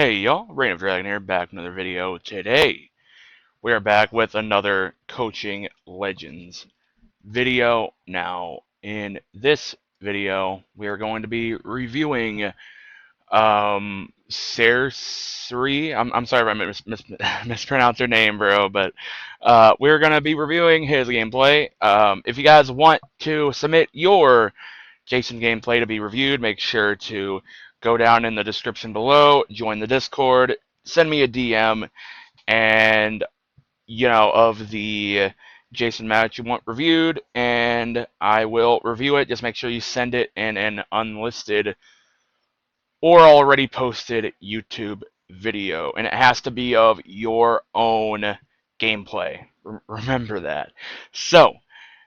Hey y'all, ReignOfDragon here, back with another video. Today, we are back with another Coaching Legends video. Now, in this video, we are going to be reviewing cercri. I'm sorry if I mispronounced her name, bro, but we're going to be reviewing his gameplay. If you guys want to submit your Jason gameplay to be reviewed, make sure to go down in the description below, join the Discord, send me a DM, and of the Jason match you want reviewed, and I will review it. Just make sure you send it in an unlisted or already posted YouTube video, and it has to be of your own gameplay. Remember that. So,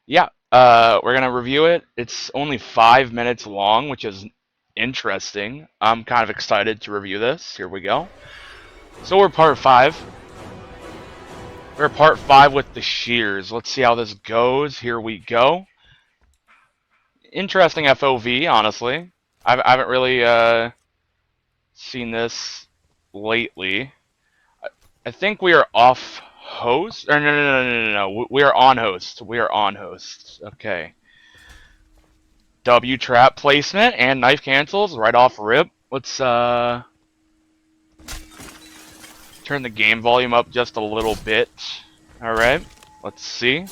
yeah, we're gonna review it. It's only 5 minutes long, which is interesting. I'm kind of excited to review this. Here we go. So we're part 5. We're part 5 with the shears. Let's see how this goes. Here we go. Interesting FOV, honestly. I haven't really seen this lately. I think we are off host. Or no. We are on host. We are on host. Okay. W trap placement and knife cancels right off rip. Let's turn the game volume up just a little bit. Alright, let's see.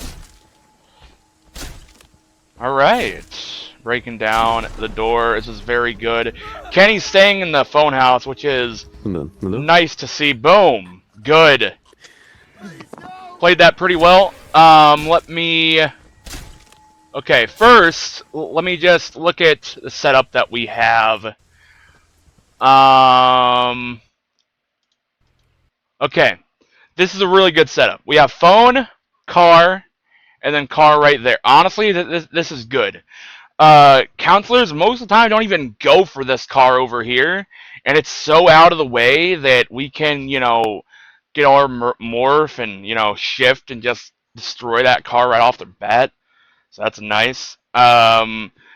Alright, breaking down the door. This is very good. Kenny's staying in the phone house, which is nice to see. Boom. Good. Played that pretty well. Let me... Okay, first, let me just look at the setup that we have. Okay, this is a really good setup. We have phone, car, and then car right there. Honestly, this is good. Counselors, most of the time, don't even go for this car over here, and it's so out of the way that we can, get our morph and, shift and just destroy that car right off the bat. So that's nice.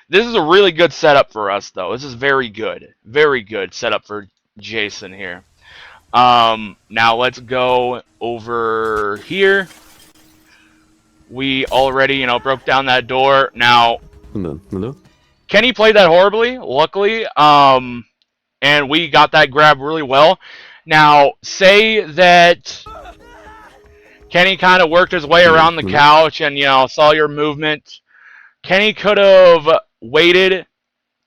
This is a really good setup for us, though. This is very good. Very good setup for Jason here. Now let's go over here. We already, broke down that door. Now, Kenny played that horribly, luckily. And we got that grab really well. Now, say that Kenny kind of worked his way around the couch and, saw your movement. Kenny could have waited,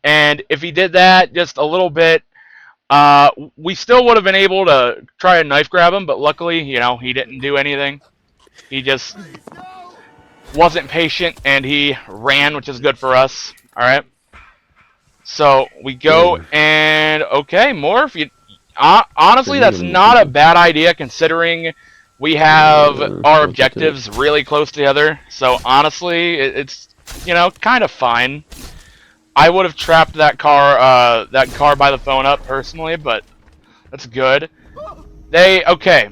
and if he did that just a little bit, we still would have been able to try and knife grab him, but luckily, he didn't do anything. He just wasn't patient, and he ran, which is good for us. Alright. So, we go, and, okay, morph. Honestly, that's not a bad idea, considering we have our objectives really close together. So, honestly, it's, kind of fine. I would have trapped that car by the phone up personally, but that's good. Okay.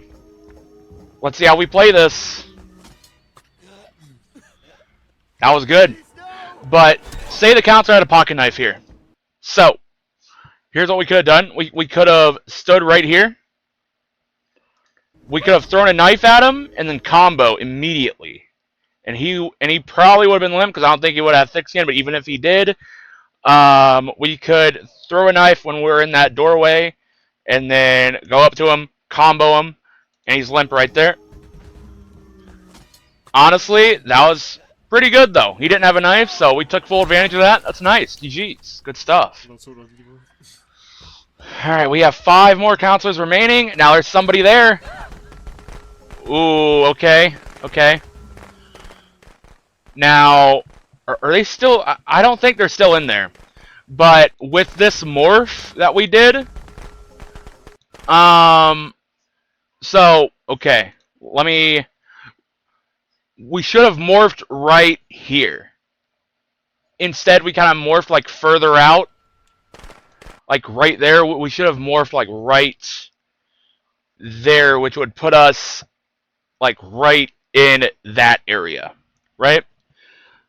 Let's see how we play this. That was good. But say the counselor had a pocket knife here. So, here's what we could have done. We could have stood right here. We could have thrown a knife at him and then combo immediately. And he probably would have been limp because I don't think he would have thick skin, but even if he did, we could throw a knife when we're in that doorway and then go up to him, combo him, and he's limp right there. Honestly, that was pretty good, though. He didn't have a knife, so we took full advantage of that. That's nice. GG's. Good stuff. Alright, we have 5 more counselors remaining. Now there's somebody there. Ooh, okay. Okay. Now, are they still... I don't think they're still in there. But with this morph that we did... So, okay. Let me... We should have morphed right here. Instead, we kind of morphed, like, further out. Like, right there. We should have morphed, like, right there, which would put us, like, right in that area. Right?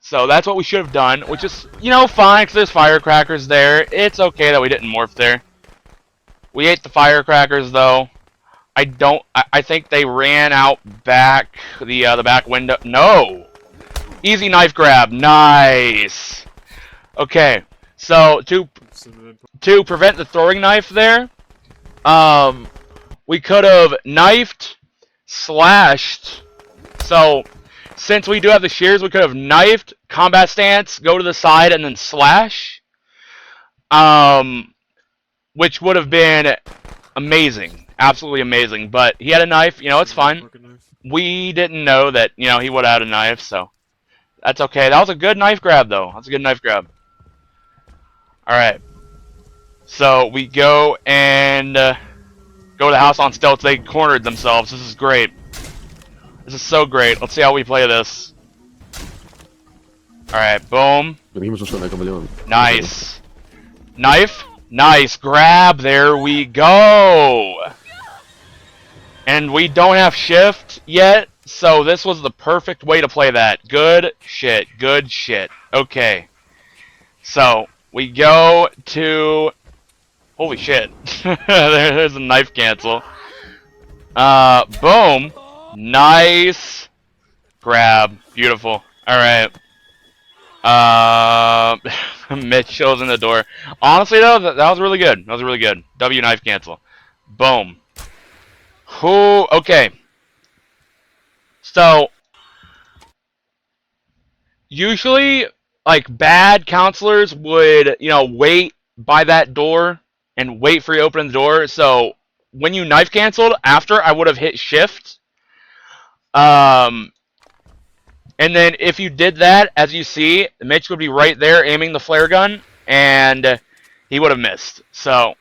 So that's what we should have done, which is, fine, because there's firecrackers there. It's okay that we didn't morph there. We ate the firecrackers though. I think they ran out back the back window. No. Easy knife grab. Nice. Okay. So to prevent the throwing knife there, we could have knifed, slashed. So since we do have the shears, we could have knifed, combat stance, go to the side, and then slash. Which would have been amazing. Absolutely amazing. But he had a knife. You know, it's fine. We didn't know that, you know, he would have had a knife, so that's okay. That was a good knife grab, though. That's a good knife grab. Alright. So we go and go to the house on stealth. They cornered themselves. This is great. This is so great. Let's see how we play this. Alright, boom. Nice. Knife. Nice. Grab. There we go. And we don't have shift yet, so this was the perfect way to play that. Good shit. Good shit. Okay. So, we go to... Holy shit. There's a knife cancel. Boom. Nice. Grab. Beautiful. Alright. Mitchell's in the door. Honestly, though, that was really good. That was really good. W knife cancel. Boom. Who? Okay. So, usually, like, bad counselors would, you know, wait by that door and wait for you to open the door. So, when you knife canceled, after, I would have hit shift. And then if you did that, as you see, Mitch would be right there aiming the flare gun, and he would have missed. So,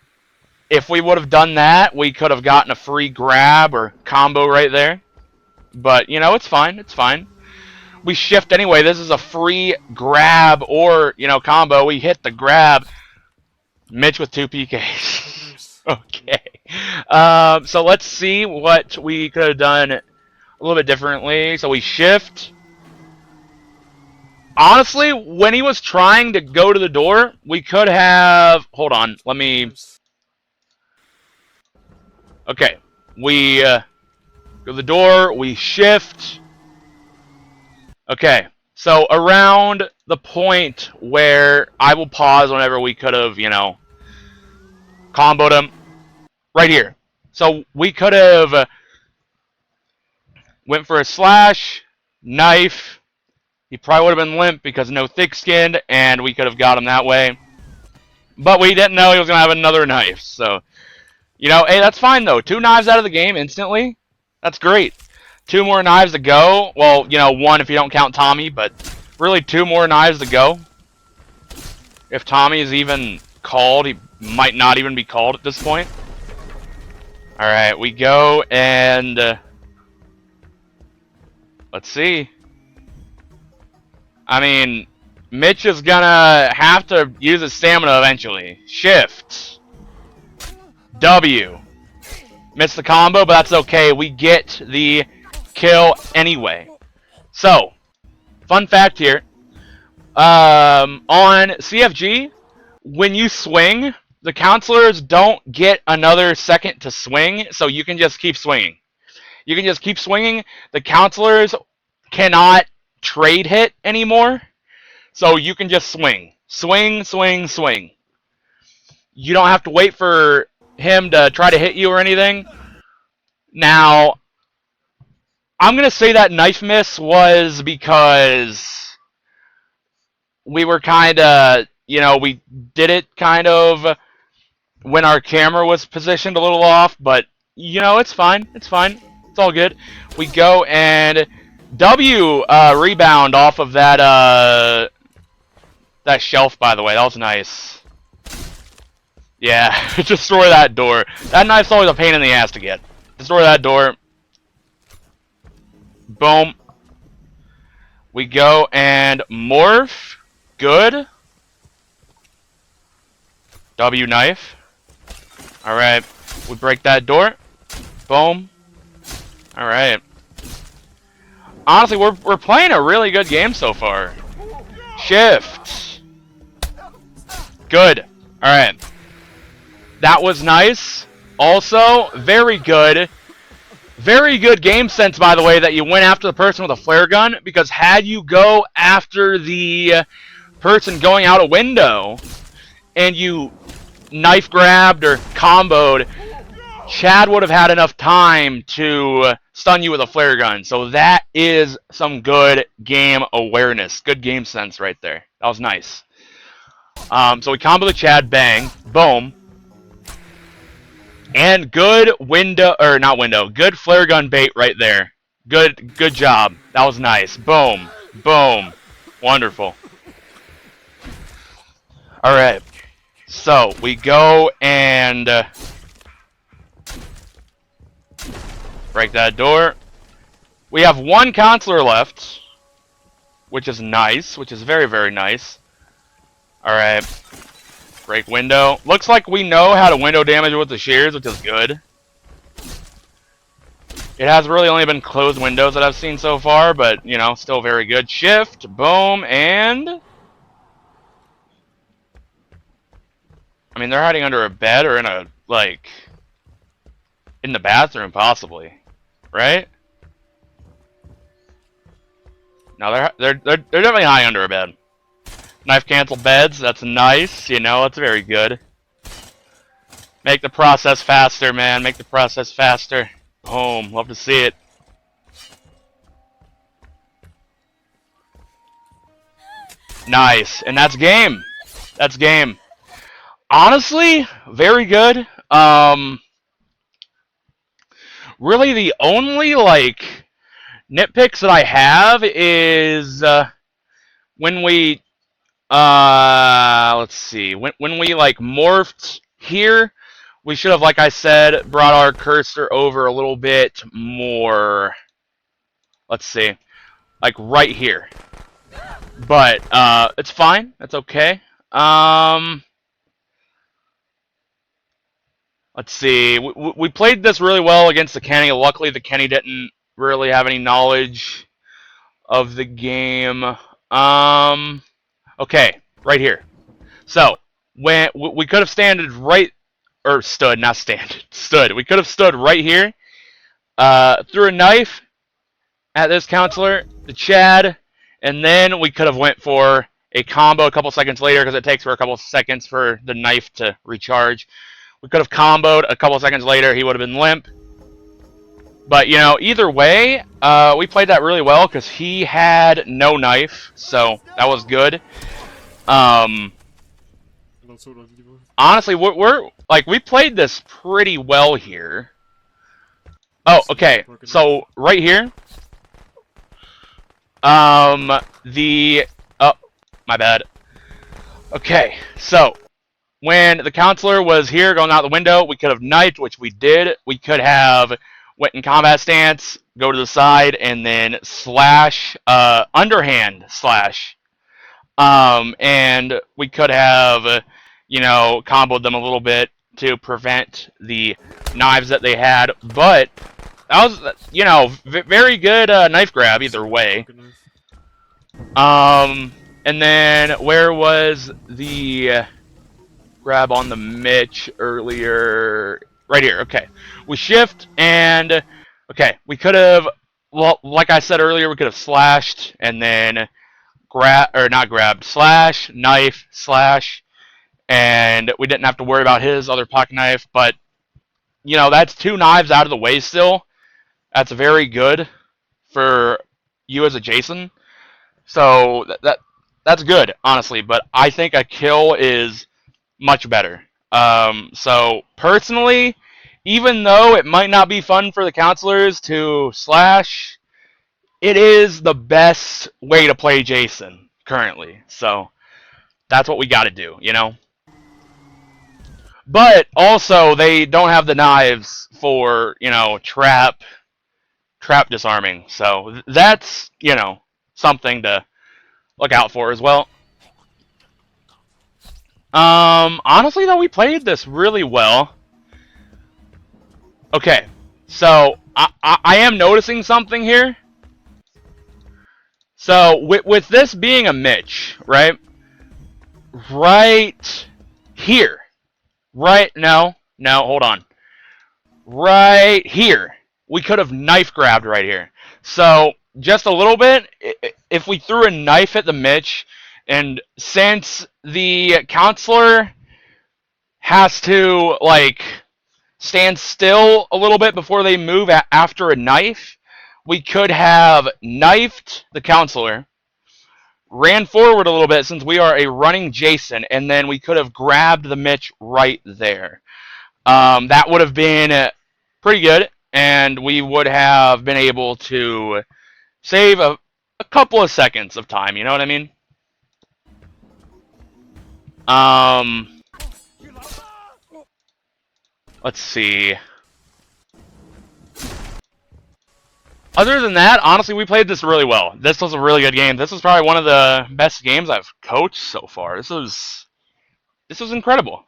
if we would have done that, we could have gotten a free grab or combo right there. But, you know, it's fine. It's fine. We shift anyway. This is a free grab or, you know, combo. We hit the grab. Mitch with 2 PKs. Okay. So let's see what we could have done a little bit differently. So we shift. Honestly, when he was trying to go to the door, we could have... Hold on. Let me... Okay. We go to the door. We shift. Okay. So around the point where I will pause whenever we could have, you know, comboed him. Right here. So we could have went for a slash, knife. He probably would have been limp because no thick skin, and we could have got him that way. But we didn't know he was going to have another knife. So, you know, hey, that's fine, though. 2 knives out of the game instantly. That's great. 2 more knives to go. Well, you know, 1 if you don't count Tommy, but really 2 more knives to go. If Tommy is even called, he might not even be called at this point. Alright, we go and... let's see. I mean, Mitch is gonna have to use his stamina eventually. Shift. W. Missed the combo, but that's okay. We get the kill anyway. So, fun fact here. On CFG, when you swing, the counselors don't get another second to swing, so you can just keep swinging. You can just keep swinging. The counselors cannot trade hit anymore, so you can just swing. Swing, swing, swing. You don't have to wait for him to try to hit you or anything. Now, I'm going to say that knife miss was because we were kind of, you know, we did it kind of when our camera was positioned a little off, but, you know, it's fine. It's fine. It's all good. We go and W rebound off of that that shelf, by the way. That was nice. Yeah, destroy that door. That knife's always a pain in the ass to get. Destroy that door. Boom. We go and morph. Good. W knife. Alright. We break that door. Boom. Alright. Honestly, we're playing a really good game so far. Shift. Good. Alright. That was nice. Also, very good. Very good game sense, by the way, that you went after the person with a flare gun, because had you go after the person going out a window and you knife grabbed or comboed, Chad would have had enough time to stun you with a flare gun. So that is some good game awareness. Good game sense right there. That was nice. So we combo the Chad, bang, boom. And good window, or not window, good flare gun bait right there. Good job. That was nice. Boom. Boom. Wonderful. Alright. So, we go and break that door. We have one counselor left, which is nice, which is very, very nice. Alright. Break window. Looks like we know how to window damage with the shears, which is good. It has really only been closed windows that I've seen so far, but, you know, still very good. Shift, boom, and... I mean, they're hiding under a bed or in a, like... in the bathroom, possibly. Right? No, they're definitely hiding under a bed. Knife cancel beds, that's nice, you know, that's very good. Make the process faster, man, make the process faster. Boom, love to see it. Nice, and that's game. That's game. Honestly, very good. Really the only, like, nitpicks that I have is, when we... let's see. When we like morphed here, we should have, like I said, brought our cursor over a little bit more. Let's see, like right here. But it's fine. That's okay. Let's see. We played this really well against the Kenny. Luckily, the Kenny didn't really have any knowledge of the game. Okay, right here. So, when we could have stood. We could have stood right here, threw a knife at this counselor, the Chad, and then we could have went for a combo a couple seconds later, because it takes for a couple seconds for the knife to recharge. We could have comboed a couple seconds later, he would have been limp. But, you know, either way, we played that really well, because he had no knife, so that was good. Honestly, we played this pretty well here. Oh, okay. So right here, oh, my bad. Okay, so when the counselor was here going out the window, we could have knifed, which we did. We could have went in combat stance, go to the side, and then slash, underhand slash. And we could have, you know, comboed them a little bit to prevent the knives that they had, but that was, you know, very good knife grab either way. And then where was the grab on the Mitch earlier? Right here. Okay, we shift and okay, we could have, well, like I said earlier, we could have slashed and then slash, knife, slash, and we didn't have to worry about his other pocket knife, but, you know, that's two knives out of the way still. That's very good for you as a Jason. So that's good, honestly, but I think a kill is much better. So, personally, even though it might not be fun for the counselors to slash, it is the best way to play Jason currently. So that's what we got to do, you know. But also, they don't have the knives for, you know, trap disarming. So that's, you know, something to look out for as well. Honestly, though, we played this really well. Okay, so I am noticing something here. So, with this being a Mitch, right? Right here. Right, no, hold on. Right here. We could have knife grabbed right here. So, just a little bit, if we threw a knife at the Mitch, and since the counselor has to, like, stand still a little bit before they move after a knife, we could have knifed the counselor, ran forward a little bit since we are a running Jason, and then we could have grabbed the Mitch right there. That would have been pretty good, and we would have been able to save a couple of seconds of time. You know what I mean? Um, let's see. Other than that, honestly, we played this really well. This was a really good game. This was probably one of the best games I've coached so far. This was incredible.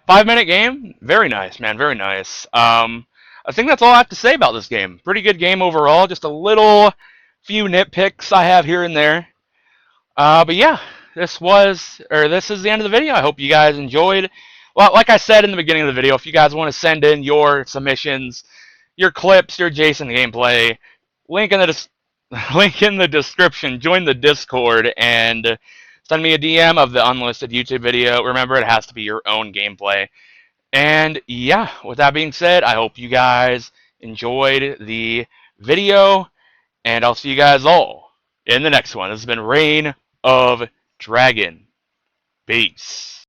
5 minute game, very nice, man, very nice. I think that's all I have to say about this game. Pretty good game overall. Just a little few nitpicks I have here and there. But yeah, this is the end of the video. I hope you guys enjoyed. Well, like I said in the beginning of the video, if you guys want to send in your submissions, your clips, your Jason gameplay, link in the link in the description. Join the Discord and send me a DM of the unlisted YouTube video. Remember, it has to be your own gameplay. And yeah, with that being said, I hope you guys enjoyed the video, and I'll see you guys all in the next one. This has been Reign of Dragon. Peace.